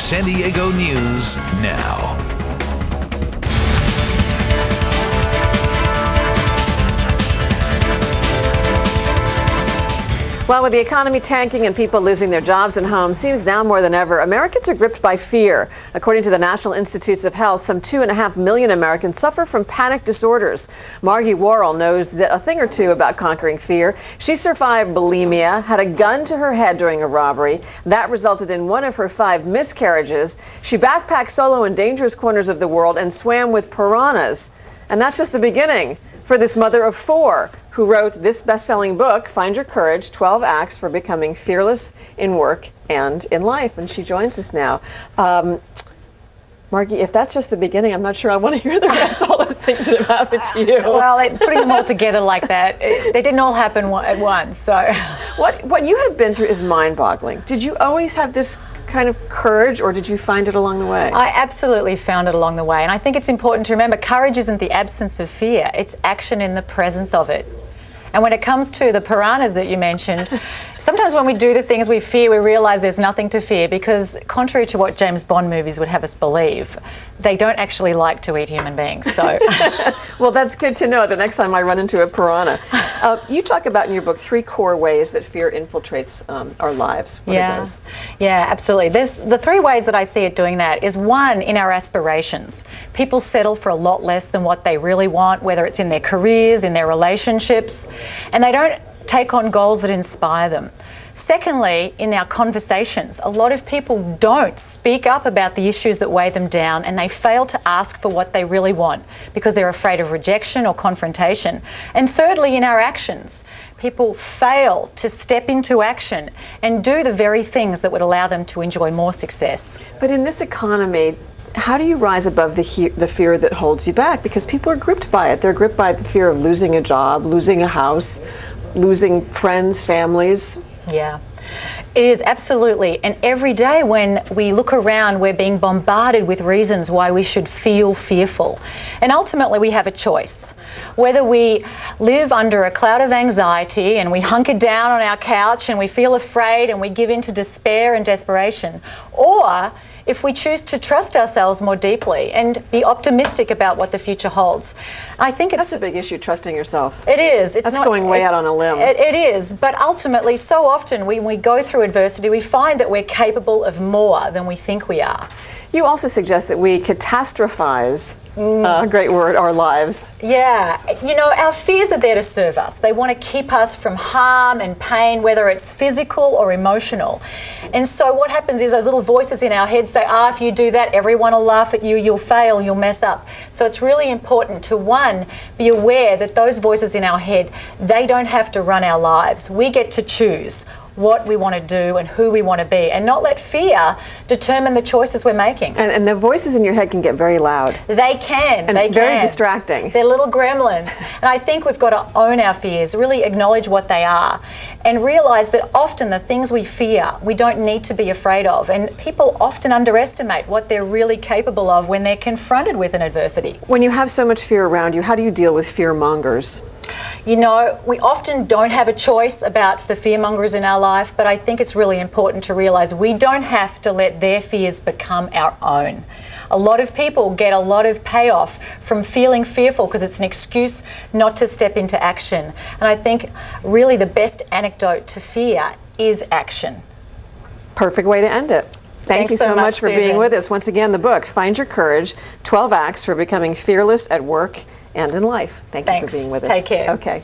San Diego News Now. Well, with the economy tanking and people losing their jobs and homes, seems now more than ever, Americans are gripped by fear. According to the National Institutes of Health, some 2.5 million Americans suffer from panic disorders. Margie knows a thing or two about conquering fear. She survived bulimia, had a gun to her head during a robbery. That resulted in one of her 5 miscarriages. She backpacked solo in dangerous corners of the world and swam with piranhas. And that's just the beginning for this mother of 4 who wrote this best-selling book, Find Your Courage, 12 Acts for Becoming Fearless in Work and in Life. And she joins us now. Margie, if that's just the beginning, I'm not sure I want to hear the rest, all those things that have happened to you. Well, putting them all together like that, they didn't all happen at once. So, what you have been through is mind-boggling. Did you always have this kind of courage, or did you find it along the way? I absolutely found it along the way. And I think it's important to remember, courage isn't the absence of fear, it's action in the presence of it. And when it comes to the piranhas that you mentioned, sometimes when we do the things we fear, we realize there's nothing to fear, because contrary to what James Bond movies would have us believe, they don't actually like to eat human beings. So, well, that's good to know the next time I run into a piranha. You talk about in your book 3 core ways that fear infiltrates our lives. What are those? Yeah, absolutely. There's the 3 ways that I see it doing that is, 1, in our aspirations. People settle for a lot less than what they really want, whether it's in their careers, in their relationships, and they don't take on goals that inspire them. Secondly, in our conversations, a lot of people don't speak up about the issues that weigh them down, and they fail to ask for what they really want because they're afraid of rejection or confrontation. And thirdly, in our actions, people fail to step into action and do the very things that would allow them to enjoy more success. But in this economy, how do you rise above the fear that holds you back? Because people are gripped by it. They're gripped by the fear of losing a job, losing a house, losing friends, families. Yeah, it is absolutely. And every day when we look around, we're being bombarded with reasons why we should feel fearful. And ultimately, we have a choice. Whether we live under a cloud of anxiety and we hunker down on our couch and we feel afraid and we give in to despair and desperation, or if we choose to trust ourselves more deeply and be optimistic about what the future holds. I think that's a big issue, trusting yourself. It is. That's going way out on a limb. It is, but ultimately, so often when we go through adversity, we find that we're capable of more than we think we are. You also suggest that we catastrophize, great word, our lives. Yeah, you know, our fears are there to serve us. They want to keep us from harm and pain, whether it's physical or emotional. And so what happens is those little voices in our head say, if you do that, everyone will laugh at you, you'll fail, you'll mess up. So it's really important to, 1, be aware that those voices in our head, they don't have to run our lives. We get to choose what we want to do and who we want to be, and not let fear determine the choices we're making. And the voices in your head can get very loud. They can. And very distracting. They're little gremlins. And I think we've got to own our fears, really acknowledge what they are, and realize that often the things we fear, we don't need to be afraid of. And people often underestimate what they're really capable of when they're confronted with an adversity. When you have so much fear around you, how do you deal with fear mongers? You know, we often don't have a choice about the fearmongers in our life, but I think it's really important to realize we don't have to let their fears become our own. A lot of people get a lot of payoff from feeling fearful because it's an excuse not to step into action. And I think really the best antidote to fear is action. Perfect way to end it. Thank you so much for being with us. Once again, the book, Find Your Courage, 12 Acts for Becoming Fearless at Work and in Life. Thank you for being with us. Take care. Okay.